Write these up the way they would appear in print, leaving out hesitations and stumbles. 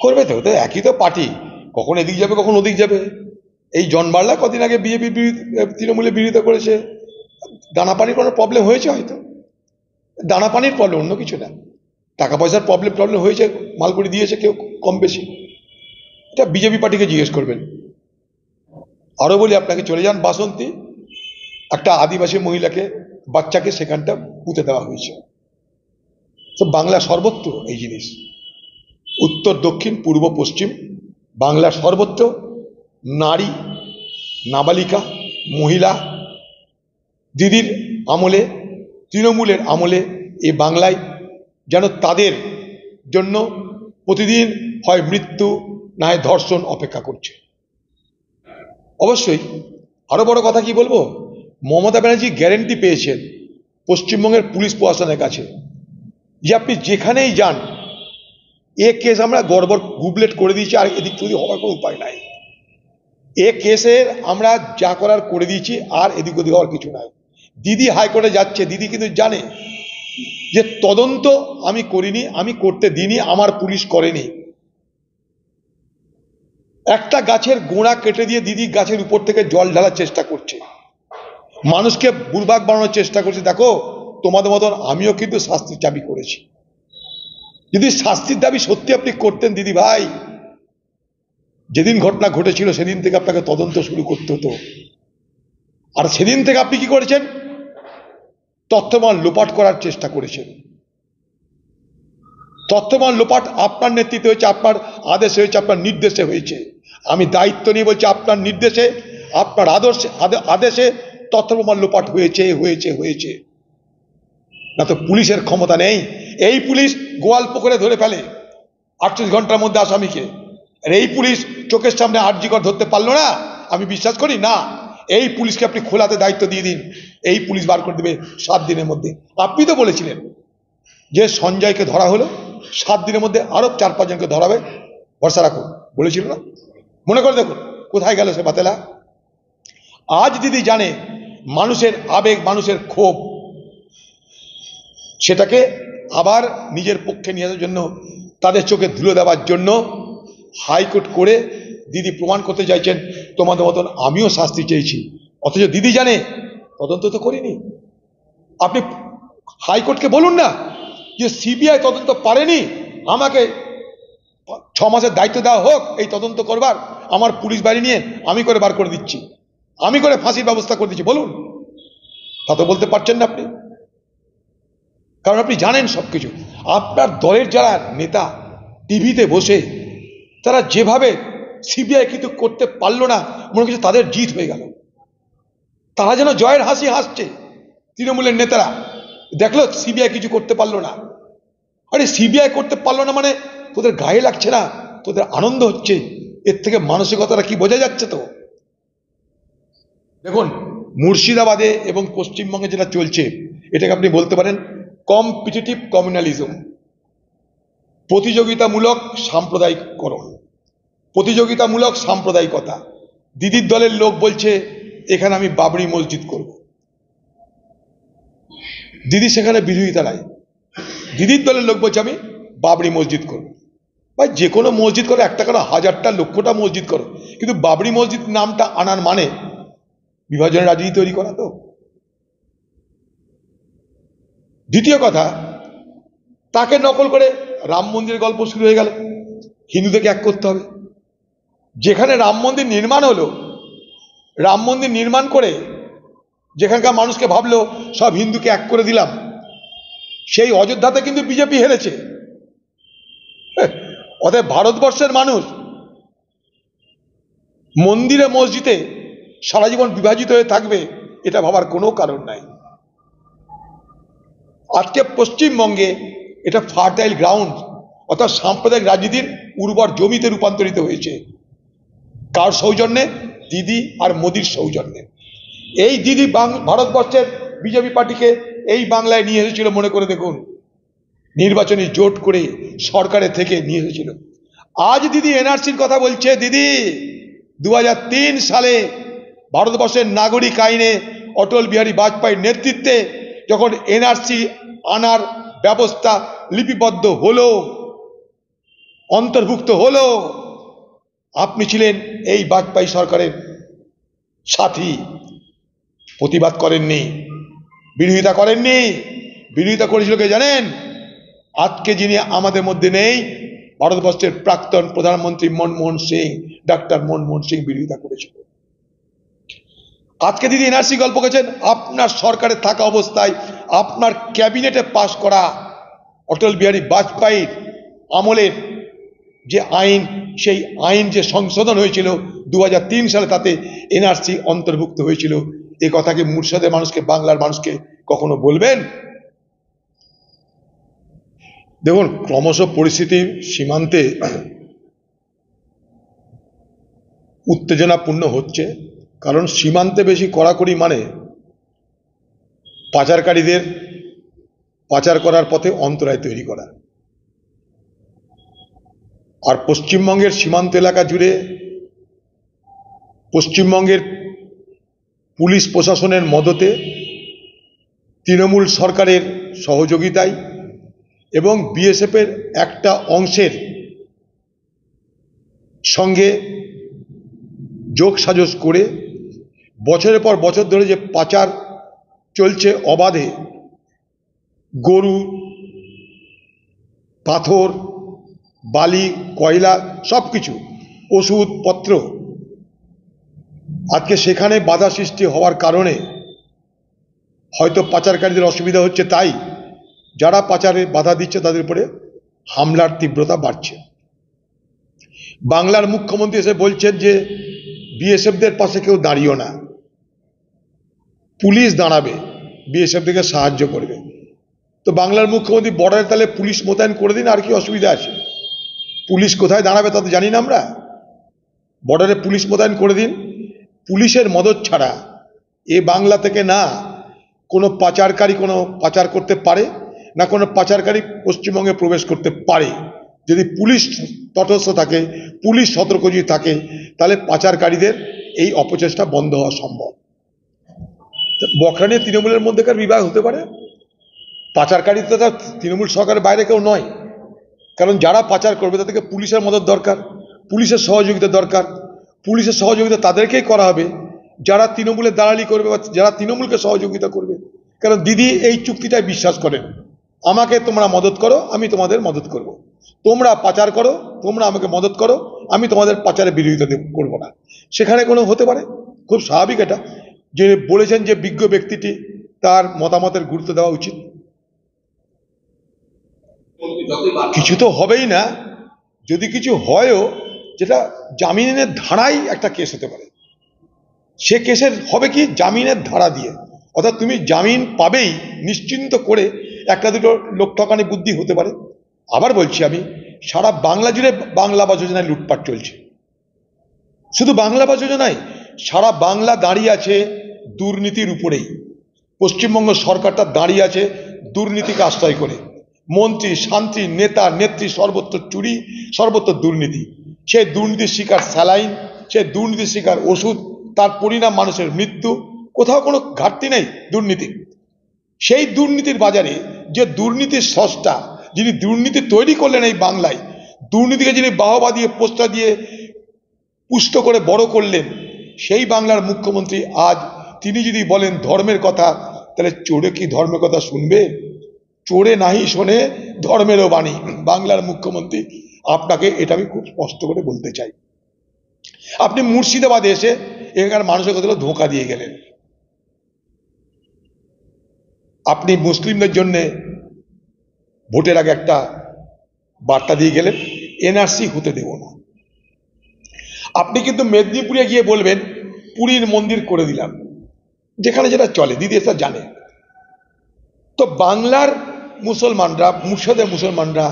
করবে তো, তো একই তো পার্টি, কখন এদিক যাবে কখন ওদিক যাবে। এই জন বার্লা কদিন আগে বিজেপি তৃণমূলের বিরোধিতা করেছে, দানা পানির কোনো প্রবলেম হয়েছে হয়তো, দানা পানির প্রবলেম, অন্য কিছু না। টাকা পয়সার প্রবলেম প্রবলেম হয়েছে, মালগুড়ি দিয়েছে কেউ কম বেশি, এটা বিজেপি পার্টিকে জিজ্ঞেস করবেন। আরো বলি আপনাকে, চলে যান বাসন্তী, একটা আদিবাসী মহিলাকে বাচ্চাকে সেখানটা পুঁতে দেওয়া হয়েছে। তো বাংলা সর্বত্র এই জিনিস, উত্তর দক্ষিণ পূর্ব পশ্চিম বাংলা সর্বত্র নারী, নাবালিকা, মহিলা, দিদির আমলে, তৃণমূলের আমলে এই বাংলায় যেন তাদের জন্য প্রতিদিন হয় মৃত্যু না হয় ধর্ষণ অপেক্ষা করছে। অবশ্যই আরো বড় কথা কি বলবো, মমতা ব্যানার্জি গ্যারেন্টি পেয়েছেন পশ্চিমবঙ্গের পুলিশ প্রশাসনের কাছে যে আপনি যেখানেই যান, এ কেস আমরা গড়বড় গুবলেট করে দিয়েছি, আর এদিক থেকে হওয়ার কোনো উপায় নাই। এ কেসের আমরা যা করার করে দিয়েছি, আর এদিক ওদিক হওয়ার কিছু নাই। দিদি হাইকোর্টে যাচ্ছে, দিদি কিন্তু জানে যে তদন্ত আমি করিনি, আমি করতে দিইনি, আমার পুলিশ করেনি। একটা গাছের গোড়া কেটে দিয়ে দিদি গাছের উপর থেকে জল ঢালার চেষ্টা করছে, মানুষকে বুড়বাক বানানোর চেষ্টা করছে। দেখো তোমাদের মতন আমিও কিন্তু শাস্তির দাবি করেছি, যদি শাস্তির দাবি সত্যি আপনি করতেন দিদি ভাই, যেদিন ঘটনা ঘটেছিল সেদিন থেকে আপনাকে তদন্ত শুরু করতে হতো। আর সেদিন থেকে আপনি কি করেছেন, তথ্যমান লোপাট করার চেষ্টা করেছেন। তথ্যমান লোপাট আপনার নেতৃত্বে হয়েছে, আপনার আদেশে হয়েছে, আপনার নির্দেশে হয়েছে। আমি দায়িত্ব নিয়ে বলছি, আপনার নির্দেশে, আপনার আদেশে তথ্যপ্রমাণ লোপাট হয়েছে হয়েছে হয়েছে। না তো পুলিশের ক্ষমতা নেই। এই পুলিশ গোয়াল পুকুরে ধরে ফেলে 48 ঘন্টার মধ্যে আসামিকে, আর এই পুলিশ চোখের সামনে আরজিকর ধরতে পারলো না, আমি বিশ্বাস করি না। এই পুলিশকে আপনি খোলাতে দায়িত্ব দিয়ে দিন, এই পুলিশ বার করে দেবে 7 দিনের মধ্যে। আপনি তো বলেছিলেন যে সঞ্জয়কে ধরা হলো, 7 দিনের মধ্যে আরো 4-5 জনকে ধরাবে, ভরসা রাখুন, বলেছিল না? মনে করে দেখুন কোথায় গেল সে বাতেলা। আজ দিদি জানে মানুষের আবেগ, মানুষের ক্ষোভ, সেটাকে আবার নিজের পক্ষে নিয়ে আসার জন্য, তাদের চোখে ধুলো দেওয়ার জন্য হাইকোর্ট করে দিদি প্রমাণ করতে চাইছেন তোমাদের মতন আমিও শাস্তি চেয়েছি। অথচ দিদি জানে তদন্ত তো করিনি। আপনি হাইকোর্টকে বলুন না যে সিবিআই তদন্ত পারেনি, আমাকে 6 মাসের দায়িত্ব দেওয়া হোক এই তদন্ত করবার, আমার পুলিশ বাড়ি নিয়ে আমি করে বার করে দিচ্ছি, আমি করে ফাঁসির ব্যবস্থা করে দিচ্ছি, বলুন। তা তো বলতে পারছেন না আপনি, কারণ আপনি জানেন সবকিছু। আপনার দলের যারা নেতা টিভিতে বসে তারা যেভাবে সিবিআই কিন্তু করতে পারলো না, মনে কিছু তাদের জিত হয়ে গেল, তারা যেন জয়ের হাসি হাসছে। তৃণমূলের নেতারা দেখলো সিবিআই কিছু করতে পারলো না, আরে সিবিআই করতে পারলো না মানে তোদের গায়ে লাগছে না, তোদের আনন্দ হচ্ছে, এর থেকে মানসিকতাটা কি বোঝা যাচ্ছে? তো দেখুন মুর্শিদাবাদে এবং পশ্চিমবঙ্গে যেটা চলছে, এটাকে আপনি বলতে পারেন কম্পিটিটিভ কমিউনালিজম, প্রতিযোগিতামূলক সাম্প্রদায়িককরণ, প্রতিযোগিতামূলক সাম্প্রদায়িকতা। দিদির দলের লোক বলছে এখানে আমি বাবরি মসজিদ করব, দিদি সেখানে বিরোধিতা নাই। দিদির দলের লোক বলছে আমি বাবরি মসজিদ করব। ভাই যে কোনো মসজিদ করো, একটা করো, 1000টা 1,00,000টা মসজিদ করো, কিন্তু বাবরি মসজিদ নামটা আনার মানে বিভাজনের রাজনীতি তৈরি করা। তো দ্বিতীয় কথা, তাকে নকল করে রাম মন্দিরের গল্প শুরু হয়ে গেল, হিন্দুদেরকে এক করতে হবে। যেখানে রাম মন্দির নির্মাণ হলো, রাম মন্দির নির্মাণ করে যেখানকার মানুষকে ভাবলো সব হিন্দুকে এক করে দিলাম, সেই অযোধ্যাতে কিন্তু বিজেপি হেরেছে। অতএব ভারতবর্ষের মানুষ মন্দিরে মসজিদে সারা জীবন বিভাজিত হয়ে থাকবে, এটা ভাবার কোনো কারণ নাই। আজকে পশ্চিমবঙ্গে এটা ফার্টাইল গ্রাউন্ড, অর্থাৎ সাম্প্রদায়িক রাজনীতির উর্বর জমিতে রূপান্তরিত হয়েছে। কার সৌজন্যে? দিদি আর মোদির সৌজন্যে। এই দিদি ভারতবর্ষের বিজেপি পার্টিকে এই বাংলায় নিয়ে এসেছিল, মনে করে দেখুন, নির্বাচনী জোট করে সরকারের থেকে নিয়ে এসেছিল। আজ দিদি এনআরসির কথা বলছে। দিদি 2003 সালে ভারতবর্ষের নাগরিক আইনে অটল বিহারী বাজপেয়ীর নেতৃত্বে যখন এনআরসি আনার ব্যবস্থা লিপিবদ্ধ হলো, অন্তর্ভুক্ত হলো। আপনি ছিলেন এই বাজপেয়ী সরকারের সাথী, প্রতিবাদ করেননি, বিরোধিতা করেননি। বিরোধিতা করেছিল কে জানেন? আজকে যিনি আমাদের মধ্যে নেই, ভারতবর্ষের প্রাক্তন প্রধানমন্ত্রী মনমোহন সিং, ডক্টর মনমোহন সিং বিরোধিতা করেছিল। আজকে দিদি এনআরসি গল্প করেছেন। আপনার সরকারে থাকা অবস্থায় আপনার ক্যাবিনেটে পাশ করা অটল বিহারী বাজপেয়ীর আমলের যে আইন, সেই আইন যে সংশোধন হয়েছিল 2003 সালে, তাতে এনআরসি অন্তর্ভুক্ত হয়েছিল। এ কথা কি মুর্শিদাবাদের মানুষকে, বাংলার মানুষকে কখনো বলবেন? দেখুন, ক্রমশ পরিস্থিতি সীমান্তে উত্তেজনাপূর্ণ হচ্ছে। কারণ সীমান্তে বেশি কড়াকড়ি মানে পাচারকারীদের পাচার করার পথে অন্তরায় তৈরি করা। আর পশ্চিমবঙ্গের সীমান্ত এলাকা জুড়ে পশ্চিমবঙ্গের পুলিশ প্রশাসনের মদতে, তৃণমূল সরকারের সহযোগিতায় এবং বিএসএফের একটা অংশের সঙ্গে যোগসাজশ করে বছরের পর বছর ধরে যে পাচার চলছে অবাধে, গরু, পাথর, বালি, কয়লা, সব কিছু, ওষুধপত্র, আজকে সেখানে বাধা সৃষ্টি হওয়ার কারণে হয়তো পাচারকারীদের অসুবিধা হচ্ছে, তাই যারা পাচারে বাধা দিচ্ছে তাদের উপরে হামলার তীব্রতা বাড়ছে। বাংলার মুখ্যমন্ত্রী এসে বলছেন যে বিএসএফদের পাশে কেউ দাঁড়িও না, পুলিশ দাঁড়াবে, বিএসএফদেরকে সাহায্য করবে। তো বাংলার মুখ্যমন্ত্রী বর্ডারে তাহলে পুলিশ মোতায়েন করে দিন, আর কি অসুবিধা আছে? পুলিশ কোথায় দাঁড়াবে তা তো জানি না আমরা। বর্ডারে পুলিশ মোতায়েন করে দিন। পুলিশের মদত ছাড়া এ বাংলা থেকে না কোনো পাচারকারী কোনো পাচার করতে পারে, না কোনো পাচারকারী পশ্চিমবঙ্গে প্রবেশ করতে পারে। যদি পুলিশ তটস্থ থাকে, পুলিশ সতর্ক যদি থাকে, তাহলে পাচারকারীদের এই অপচেষ্টা বন্ধ হওয়া সম্ভব। বকরানি তৃণমূলের মধ্যেকার বিভাগ হতে পারে, পাচারকারী তো তার তৃণমূল সরকারের বাইরে কেউ নয়। কারণ যারা পাচার করবে তাদেরকে পুলিশের মদত দরকার, পুলিশের সহযোগিতা দরকার। পুলিশের সহযোগিতা তাদেরকেই করা হবে যারা তৃণমূলের দালালি করবে বা যারা তৃণমূলকে সহযোগিতা করবে। কারণ দিদি এই চুক্তিটায় বিশ্বাস করেন, আমাকে তোমরা মদত করো, আমি তোমাদের মদত করব। তোমরা পাচার করো, তোমরা আমাকে মদত করো, আমি তোমাদের পাচারের বিরোধিতা করব না। সেখানে কোনো হতে পারে, খুব স্বাভাবিক এটা। যে বলেছেন যে বিজ্ঞ ব্যক্তিটি, তার মতামতের গুরুত্ব দেওয়া উচিত। কিছু তো হবেই না, যদি কিছু হয়ও, যেটা জামিনের ধারাই একটা কেস হতে পারে। সে কেসের হবে কি জামিনের ধারা দিয়ে, অর্থাৎ তুমি জামিন পাবেই নিশ্চিন্ত করে, একটা দুটো লোক ঠকানি বুদ্ধি হতে পারে। আবার বলছি, আমি সারা বাংলা জুড়ে বাংলা আবাস যোজনায় লুটপাট চলছে। শুধু বাংলা আবাস যোজনায় সারা বাংলা দাঁড়িয়ে আছে দুর্নীতির উপরেই। পশ্চিমবঙ্গ সরকারটা দাঁড়িয়ে আছে দুর্নীতিকে আশ্রয় করে। মন্ত্রী, শান্তি, নেতা, নেত্রী, সর্বত্র চুরি, সর্বত্র দুর্নীতি। সে দুর্নীতির শিকার স্যালাইন, সে দুর্নীতির শিকার ওষুধ, তার পরিণাম মানুষের মৃত্যু। কোথাও কোনো ঘাটতি নেই দুর্নীতি। সেই দুর্নীতির বাজারে যে দুর্নীতির স্রষ্টা, যিনি দুর্নীতি তৈরি করলেন এই বাংলায়, দুর্নীতিকে যিনি বাহবা দিয়ে, পোস্টার দিয়ে পুষ্ট করে বড় করলেন, সেই বাংলার মুখ্যমন্ত্রী আজ তিনি যদি বলেন ধর্মের কথা, তাহলে চোরে কি ধর্মের কথা শুনবে? চোরে নাহি শোনে ধর্মেরও বাণী। বাংলার মুখ্যমন্ত্রী, আপনাকে এটা আমি খুব স্পষ্ট করে বলতে চাই। আপনি মুর্শিদাবাদে এসে এখানকার মানুষের কথা ধোঁকা দিয়ে গেলেন। আপনি মুসলিমদের জন্য ভোটের আগে একটা বার্তা দিয়ে গেলেন, এনআরসি হতে দেব না। আপনি কিন্তু মেদিনীপুরে গিয়ে বলবেন পুরীর মন্দির করে দিলাম, যেখানে যেটা চলে, দিদি এটা জানে। তো বাংলার মুসলমানরা, মুর্শিদাবাদের মুসলমানরা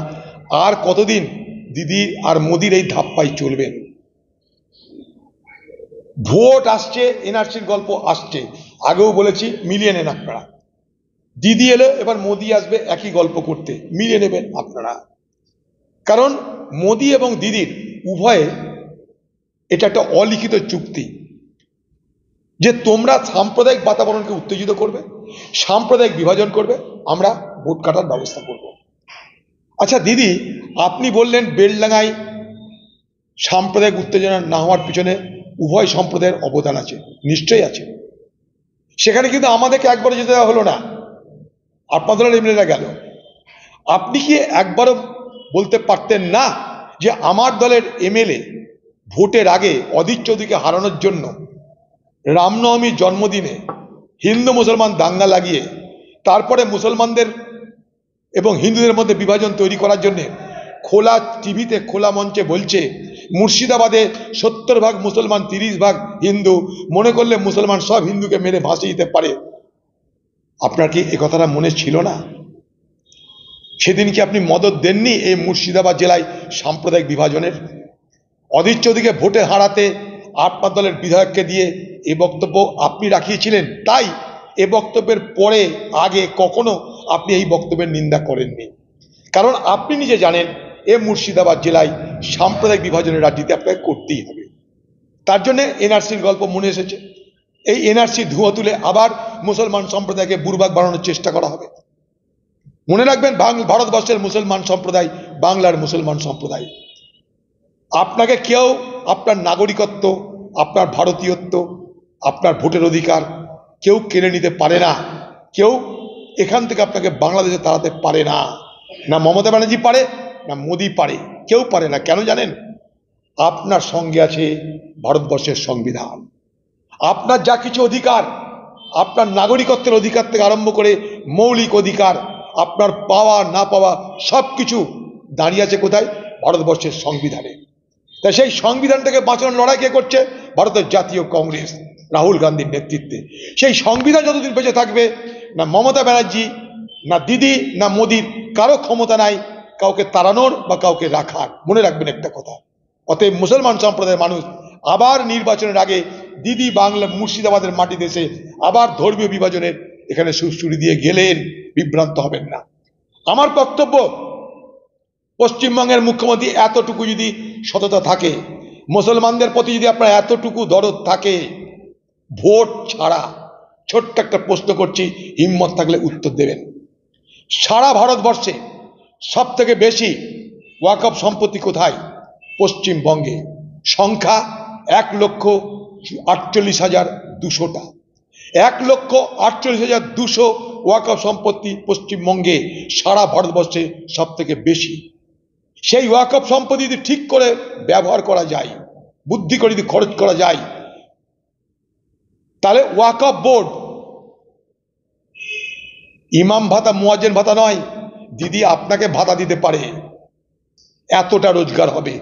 আর কতদিন দিদি আর মোদির এই ধাপ্পাই চলবেন? ভোট আসছে, এনআরসির গল্প আসছে, আগেও বলেছি মিলিয়ে নেন আপনারা। দিদি এলো, এবার মোদি আসবে একই গল্প করতে, মিলিয়ে নেবেন আপনারা। কারণ মোদি এবং দিদির উভয়ে এটা একটা অলিখিত চুক্তি যে তোমরা সাম্প্রদায়িক বাতাবরণকে উত্তেজিত করবে, সাম্প্রদায়িক বিভাজন করবে, আমরা ভোট কাটার ব্যবস্থা করব। আচ্ছা দিদি, আপনি বললেন বেলডাঙ্গায় সাম্প্রদায়িক উত্তেজনা না হওয়ার পিছনে উভয় সম্প্রদায়ের অবদান আছে, নিশ্চয়ই আছে। সেখানে কিন্তু আমাদেরকে একবারও যেতে দেওয়া হলো না, আপনাদের এমএলএরা গেল। আপনি কি একবারও বলতে পারতেন না যে আমার দলের এমএলএ ভোটের আগে অধীর চৌধুরীকে হারানোর জন্য রামনবমীর জন্মদিনে হিন্দু মুসলমান দাঙ্গা লাগিয়ে তারপরে মুসলমানদের এবং হিন্দুদের মধ্যে বিভাজন তৈরি করার জন্য খোলা টিভিতে খোলা মঞ্চে বলছে মুর্শিদাবাদে 70 ভাগ মুসলমান 30 ভাগ হিন্দু, মনে করলে মুসলমান সব হিন্দুকে মেরে ভাসিয়ে দিতে পারে? আপনার কি এ কথাটা মনে ছিল না? সেদিন কি আপনি মদত দেননি এই মুর্শিদাবাদ জেলায় সাম্প্রদায়িক বিভাজনের? অধীর চৌধুরীকে ভোটে হারাতে আপনার দলের বিধায়ককে দিয়ে এ বক্তব্য আপনি রাখিয়েছিলেন, তাই এ বক্তব্যের পরে আগে কখনো আপনি এই বক্তব্যের নিন্দা করেননি। কারণ আপনি নিজে জানেন এ মুর্শিদাবাদ জেলায় সাম্প্রদায়িক বিভাজনের রাজনীতি আপনাকে করতেই হবে। তার জন্য এনআরসির গল্প মনে এসেছে। এই এনআরসি ধুয়ো তুলে আবার মুসলমান সম্প্রদায়কে বুড়বাক বানানোর চেষ্টা করা হবে। মনে রাখবেন, ভারতবর্ষের মুসলমান সম্প্রদায় বাংলার মুসলমান সম্প্রদায়। আপনাকে কেউ আপনার নাগরিকত্ব, আপনার ভারতীয়ত্ব, আপনার ভোটের অধিকার কেউ কেড়ে নিতে পারে না। কেউ এখান থেকে আপনাকে বাংলাদেশে তাড়াতে পারে না। না মমতা ব্যানার্জি পারে, না মোদি পারে, কেউ পারে না। কেন জানেন? আপনার সঙ্গে আছে ভারতবর্ষের সংবিধান। আপনার যা কিছু অধিকার, আপনার নাগরিকত্বের অধিকার থেকে আরম্ভ করে মৌলিক অধিকার, আপনার পাওয়া না পাওয়া সব কিছু দাঁড়িয়ে আছে কোথায়? ভারতবর্ষের সংবিধানে। তাই সেই সংবিধানটাকে বাঁচানোর লড়াই কে করছে? ভারতের জাতীয় কংগ্রেস রাহুল গান্ধীর নেতৃত্বে। সেই সংবিধান যতদিন বেঁচে থাকবে, না মমতা ব্যানার্জি, না দিদি, না মোদির কারো ক্ষমতা নাই কাউকে তাড়ানোর বা কাউকে রাখার। মনে রাখবেন একটা কথা। অতএব মুসলমান সম্প্রদায়ের মানুষ আবার নির্বাচনের আগে দিদি বাংলা মুর্শিদাবাদের মাটি দেশে আবার ধর্মীয় বিভাজনের এখানে সুরসুরি দিয়ে গেলেন, বিভ্রান্ত হবেন না। আমার বক্তব্য, পশ্চিমবঙ্গের মুখ্যমন্ত্রী এতটুকু যদি সততা থাকে, মুসলমানদের প্রতি যদি আপনার এতটুকু দরদ থাকে, ভোট ছাড়া ছোট্ট একটা প্রশ্ন করছি, হিম্মত থাকলে উত্তর দেবেন। সারা ভারতবর্ষে সব থেকে বেশি ওয়াকফ সম্পত্তি কোথায়? পশ্চিমবঙ্গে। সংখ্যা 1,48,200টা। 1,48,200 ওয়াকফ সম্পত্তি পশ্চিমবঙ্গে, সারা ভারতবর্ষে সব থেকে বেশি। সেই ওয়াকফ সম্পত্তি যদি ঠিক করে ব্যবহার করা যায়, বুদ্ধি করে যদি খরচ করা যায়, তাহলে ওয়াকফ বোর্ড ইমাম ভাতা মুয়াজ্জিন ভাতা নয়, দিদি আপনাকে ভাতা দিতে পারে, এতটা রোজগার হবে।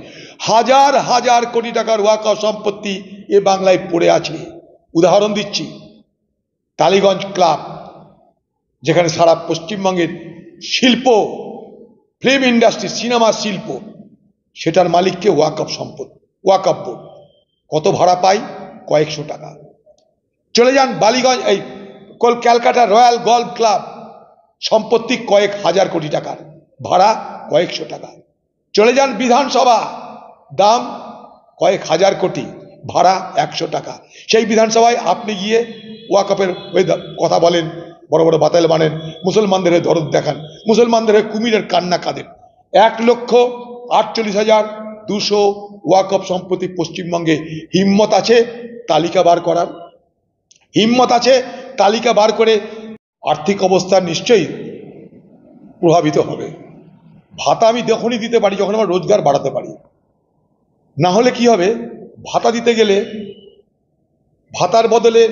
হাজার হাজার কোটি টাকার ওয়াকফ সম্পত্তি এ বাংলায় পড়ে আছে। উদাহরণ দিচ্ছি, টালিগঞ্জ ক্লাব, যেখানে সারা পশ্চিমবঙ্গের শিল্প, ফিল্ম ইন্ডাস্ট্রি, সিনেমা শিল্প, সেটার মালিককে ওয়াকফ সম্পত্তি, ওয়াকফ বোর্ড। কত ভাড়া পাই? কয়েকশো টাকা। চলে যান বালিগঞ্জ, এই ক্যালকাটা রয়্যাল গল্ফ ক্লাব, সম্পত্তি কয়েক হাজার কোটি টাকার, ভাড়া কয়েকশো টাকা। চলে যান বিধানসভা, দাম কয়েক হাজার কোটি, ভাড়া 100 টাকা। সেই বিধানসভায় আপনি গিয়ে ওয়াকফের ওই কথা বলেন, বড় বড় বাতাল বানেন, মুসলমানদের দরদ দেখান, মুসলমানদের কুমিরের কান্না কাঁদেন। 1,48,200 ওয়াকফ সম্পত্তি পশ্চিমবঙ্গে। হিম্মত আছে তালিকা বার করার? হিম্মত আছে তালিকা বার করে? আর্থিক অবস্থা নিশ্চয়ই প্রভাবিত হবে। ভাতা আমি তখনই দিতে পারি যখন আমার রোজগার বাড়াতে পারি। না হলে কি হবে? ভাতা দিতে গেলে ভাতার বদলে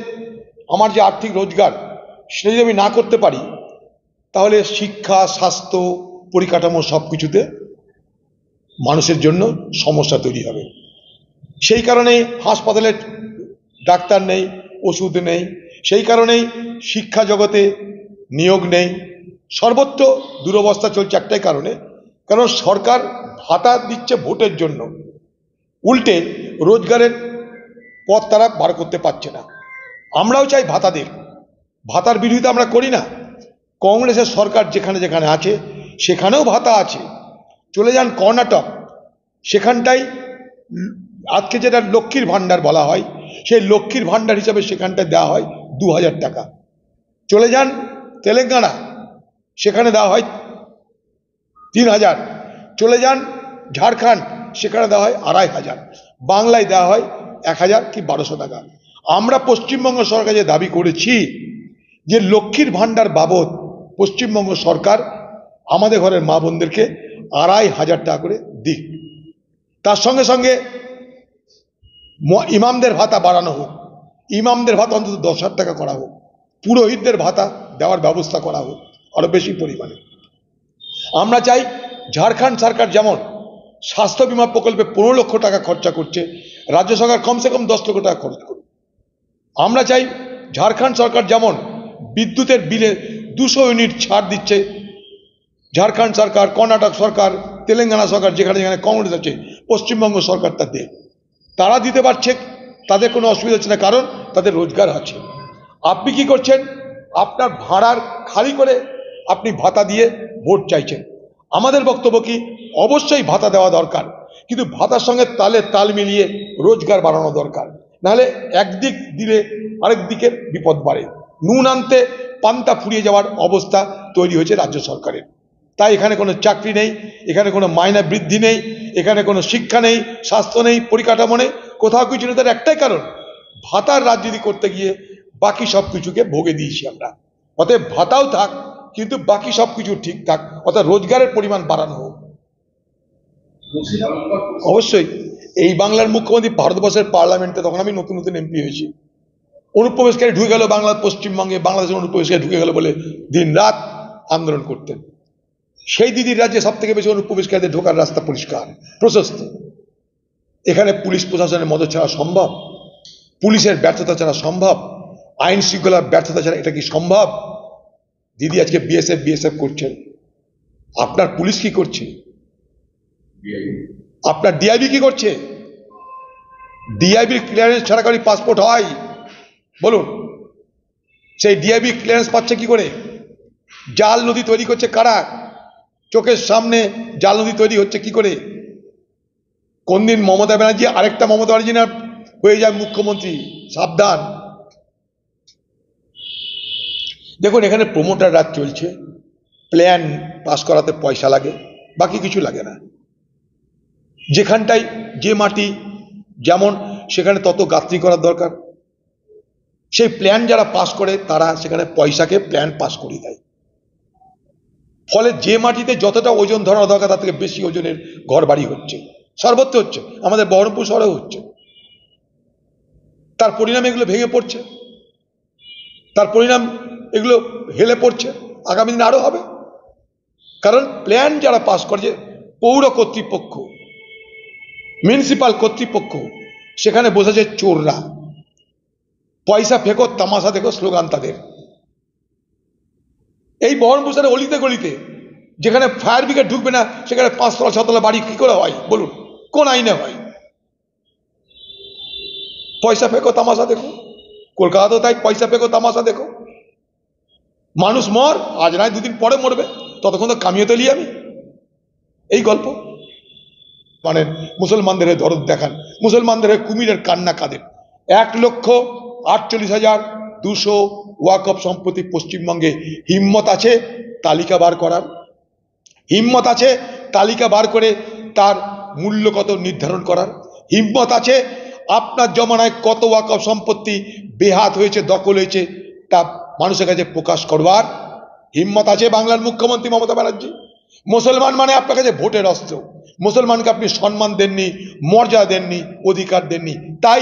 আমার যে আর্থিক রোজগার সেটা যদি আমি না করতে পারি, তাহলে শিক্ষা, স্বাস্থ্য, পরিকাঠামো সব কিছুতে মানুষের জন্য সমস্যা তৈরি হবে। সেই কারণেই হাসপাতালে ডাক্তার নেই, ওষুধ নেই। সেই কারণেই শিক্ষা জগতে নিয়োগ নেই। সর্বত্র দুরবস্থা চলছে একটাই কারণে, কারণ সরকার ভাতা দিচ্ছে ভোটের জন্য, উল্টে রোজগারের পথ তারা বার করতে পারছে না। আমরাও চাই ভাতা দেব, ভাতার বিরোধিতা আমরা করি না। কংগ্রেসের সরকার যেখানে যেখানে আছে সেখানেও ভাতা আছে। চলে যান কর্ণাটক, সেখানটায় আজকে যেটা লক্ষ্মীর ভাণ্ডার বলা হয়, সেই লক্ষ্মীর ভাণ্ডার হিসাবে সেখানটায় দেওয়া হয় 2000 টাকা। চলে যান তেলেঙ্গানা, সেখানে দেওয়া হয় 3000। চলে যান ঝাড়খণ্ড, সেখানে দেওয়া হয় 2500, বাংলায় দেওয়া হয় 1000 কি 1200 টাকা। আমরা পশ্চিমবঙ্গ সরকার যে দাবি করেছি যে লক্ষ্মীর ভাণ্ডার বাবদ পশ্চিমবঙ্গ সরকার আমাদের ঘরের মা বোনদেরকে 2500 টাকা করে দিক, তার সঙ্গে সঙ্গে ইমামদের ভাতা বাড়ানো হোক, ইমামদের ভাতা অন্তত 10,000 টাকা করা হোক, পুরোহিতদের ভাতা দেওয়ার ব্যবস্থা করা হোক আরো বেশি পরিমাণে। আমরা চাই ঝাড়খণ্ড সরকার যেমন স্বাস্থ্য বীমা প্রকল্পে 15 লক্ষ টাকা খরচা করছে, রাজ্য সরকার কমসে কম 10 লক্ষ টাকা খরচ করুক। আমরা চাই ঝাড়খণ্ড সরকার যেমন বিদ্যুতের বিলে 200 ইউনিট ছাড় দিচ্ছে, ঝাড়খণ্ড সরকার, কর্ণাটক সরকার, তেলেঙ্গানা সরকার, যেখানে যেখানে কংগ্রেস আছে, পশ্চিমবঙ্গ সরকার তা দেয়। তারা দিতে পারছে, তাদের কোনো অসুবিধা হচ্ছে না, কারণ তাদের রোজগার আছে। আপনি কি করছেন? আপনার ভাড়ার খালি করে আপনি ভাতা দিয়ে ভোট চাইছেন। আমাদের বক্তব্য কি, অবশ্যই ভাতা দেওয়া দরকার, কিন্তু ভাতার সঙ্গে তালে তাল মিলিয়ে রোজগার বাড়ানো দরকার, নাহলে একদিক দিলে আরেক দিকের বিপদ বাড়ে। নুন আনতে পান্তা ফুরিয়ে যাওয়ার অবস্থা তৈরি হয়েছে রাজ্য সরকারের। তাই এখানে কোনো চাকরি নেই, এখানে কোনো মাইনে বৃদ্ধি নেই, এখানে কোনো শিক্ষা নেই, স্বাস্থ্য নেই, পরিকাঠামো নেই, কোথাও কিছু নেই। তার একটাই কারণ, ভাতার রাজনীতি করতে গিয়ে বাকি সব কিছুকে ভোগে দিয়েছি আমরা। অতএব ভাতাও থাক, কিন্তু বাকি সব কিছু ঠিক থাক, অর্থাৎ রোজগারের পরিমাণ বাড়ানো হোক। অবশ্যই এই বাংলার মুখ্যমন্ত্রী ভারতবর্ষের পার্লামেন্টে, তখন আমি নতুন নতুন এমপি হয়েছি, অনুপ্রবেশকারী ঢুকে গেল বাংলা, পশ্চিমবঙ্গে বাংলাদেশের অনুপ্রবেশকারী ঢুকে গেল বলে দিন রাত আন্দোলন করতেন। সেই দিদির রাজ্যে সব থেকে বেশি অনুপ্রবেশকারীদের ঢোকার রাস্তা পরিষ্কার প্রশস্ত। এখানে পুলিশ প্রশাসনের মদত ছাড়া সম্ভব? পুলিশের ব্যর্থতা ছাড়া সম্ভব? আইন শৃঙ্খলার ব্যর্থতা ছাড়া এটা কি সম্ভব? দিদি আজকে বিএসএফ করছেন, আপনার পুলিশ কি করছে? আপনার ডিআইবি কি করছে? ডিআইবির ক্লিয়ারেন্স ছাড়া কারো পাসপোর্ট হয়? বলুন, সেই ডিআইবি ক্লিয়ারেন্স পাচ্ছে কি করে? জাল নদী তৈরি করছে কারা? চোখের সামনে জাল নদী তৈরি হচ্ছে কি করে? কোন দিন মমতা ব্যানার্জি আরেকটা মমতা ব্যানার্জি না হয়ে যায় মুখ্যমন্ত্রী, সাবধান। দেখুন, এখানে প্রমোটার রাজ চলছে, প্ল্যান পাস করাতে পয়সা লাগে, বাকি কিছু লাগে না। যেখানটায় যে মাটি যেমন, সেখানে তত গাঁথনি করার দরকার। সেই প্ল্যান যারা পাস করে তারা সেখানে পয়সাকে প্ল্যান পাস করিয়ে দেয়। ফলে যে মাটিতে যতটা ওজন ধরানো দরকার তার থেকে বেশি ওজনের ঘর বাড়ি হচ্ছে, সর্বত্র হচ্ছে, আমাদের বহরমপুর শহরেও হচ্ছে। তার পরিণাম এগুলো ভেঙে পড়ছে, তার পরিণাম এগুলো হেলে পড়ছে, আগামী দিন আরো হবে। কারণ প্ল্যান যারা পাস করছে, পৌর কর্তৃপক্ষ, মিউনিসিপাল কর্তৃপক্ষ, সেখানে বসেছে চোররা। পয়সা ফেকো তামাশা দেখো স্লোগান তাদের। এই বহরমপুর শহরে অলিতে গলিতে যেখানে ফায়ার ব্রিগেড ঢুকবে না, সেখানে 5 তলা 6 তলা বাড়ি কি করে হয় বলুন? কোন আইনে হয়? পয়সা ফেকো তামাশা দেখো। কলকাতাতেও তাই, পয়সা ফেকো তামাশা দেখো। মানুষ মর, আজ নয় দুদিন পরে মরবে, ততক্ষণ তো কামিয়ে তুলি আমি। এই গল্প মানে মুসলমানদের দরদ দেখান, মুসলমানদের কুমিরের কান্না কাঁদেন। 1,48,200 ওয়াকফ সম্পত্তি পশ্চিমবঙ্গে। হিম্মত আছে তালিকা বার করার? হিম্মত আছে তালিকা বার করে তার মূল্য কত নির্ধারণ করার? হিম্মত আছে আপনার জমানায় কত ওয়াকফ সম্পত্তি বেহাত হয়েছে, দখল হয়েছে, তা মানুষের কাছে প্রকাশ করবার হিম্মত আছে বাংলার মুখ্যমন্ত্রী মমতা ব্যানার্জি? মুসলমান মানে আপনার কাছে ভোটের অস্ত্র। মুসলমানকে আপনি সম্মান দেননি, মর্যাদা দেননি, অধিকার দেননি। তাই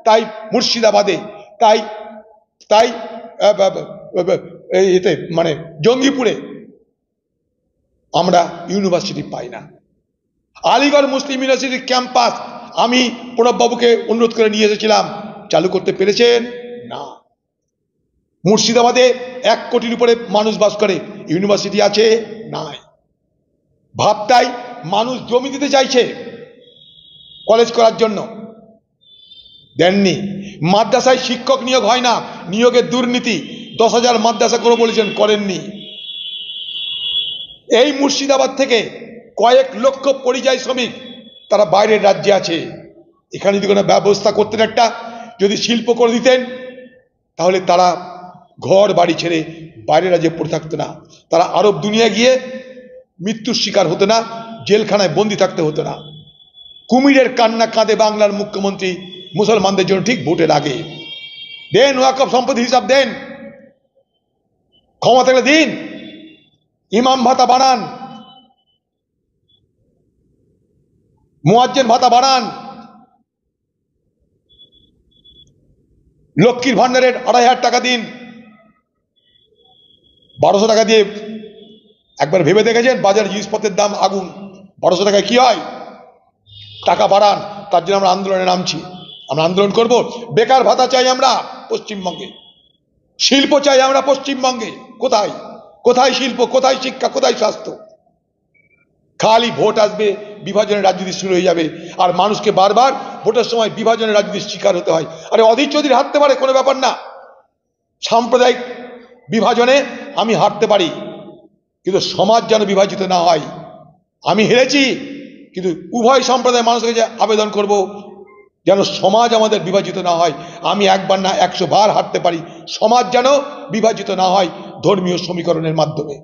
তাই মুর্শিদাবাদে, তাই তাই এতে মানে জঙ্গিপুরে আমরা ইউনিভার্সিটি পাই না। আলিগড় মুসলিম ইউনিভার্সিটির ক্যাম্পাস আমি প্রণববাবুকে অনুরোধ করে নিয়ে এসেছিলাম, চালু করতে পেরেছেন না। মুর্শিদাবাদে 1 কোটির উপরে মানুষ বাস করে, ইউনিভার্সিটি আছে? নাই। ভাবতাই মানুষ জমি দিতে চাইছে কলেজ করার জন্য, দেননি। মাদ্রাসায় শিক্ষক নিয়োগ হয় না, নিয়োগের দুর্নীতি। 10,000 মাদ্রাসা করে বলেছেন, করেননি। এই মুর্শিদাবাদ থেকে কয়েক লক্ষ পরিযায়ী শ্রমিক তারা বাইরের রাজ্যে আছে। এখানে যদি কোনো ব্যবস্থা করতেন, একটা যদি শিল্প করে দিতেন, তাহলে তারা ঘর বাড়ি ছেড়ে বাইরের রাজ্যে পড়ে থাকতো না। তারা আরব দুনিয়া গিয়ে মৃত্যুর শিকার হতো না, জেলখানায় বন্দি থাকতে হতো না। কুমিরের কান্না কাঁদে বাংলার মুখ্যমন্ত্রী মুসলমানদের জন্য ঠিক ভোটের আগে। দেন ওয়াকফ সম্পত্তি হিসাব দেন, ক্ষমতা থাকলে দিন। ইমাম ভাতা বাড়ান, মুয়াজ্জিন ভাতা বাড়ান, লক্ষ্মীর ভান্ডারের 2500 টাকা দিন। 1200 টাকা দিয়ে একবার ভেবে দেখেছেন বাজার জিনিসপত্রের দাম আগুন, 1200 টাকায় কি হয়? টাকা বাড়ান। তার জন্য আমরা আন্দোলনে নামছি, আমরা আন্দোলন করব। বেকার ভাতা চাই আমরা পশ্চিমবঙ্গে, শিল্প চাই আমরা পশ্চিমবঙ্গে। কোথায় কোথায় শিল্প, কোথায় শিক্ষা, কোথায় স্বাস্থ্য? খালি ভোট আসবে, বিভাজনের রাজনীতি শুরু হয়ে যাবে, আর মানুষকে বারবার ভোটের সময় বিভাজনের রাজনীতির শিকার হতে হয়। আরে অধীর চৌধুরী হারতে পারে, কোনো ব্যাপার না। সাম্প্রদায়িক বিভাজনে আমি হারতে পারি, কিন্তু সমাজ যেন বিভাজিত না হয়। আমি হেরেছি, কিন্তু উভয় সম্প্রদায়ের মানুষের কাছে আবেদন করব যেন সমাজ আমাদের বিভাজিত না হয়। আমি একবার না 100 বার হারতে পারি, সমাজ যেন বিভাজিত না হয় ধর্মীয় সমীকরণের মাধ্যমে।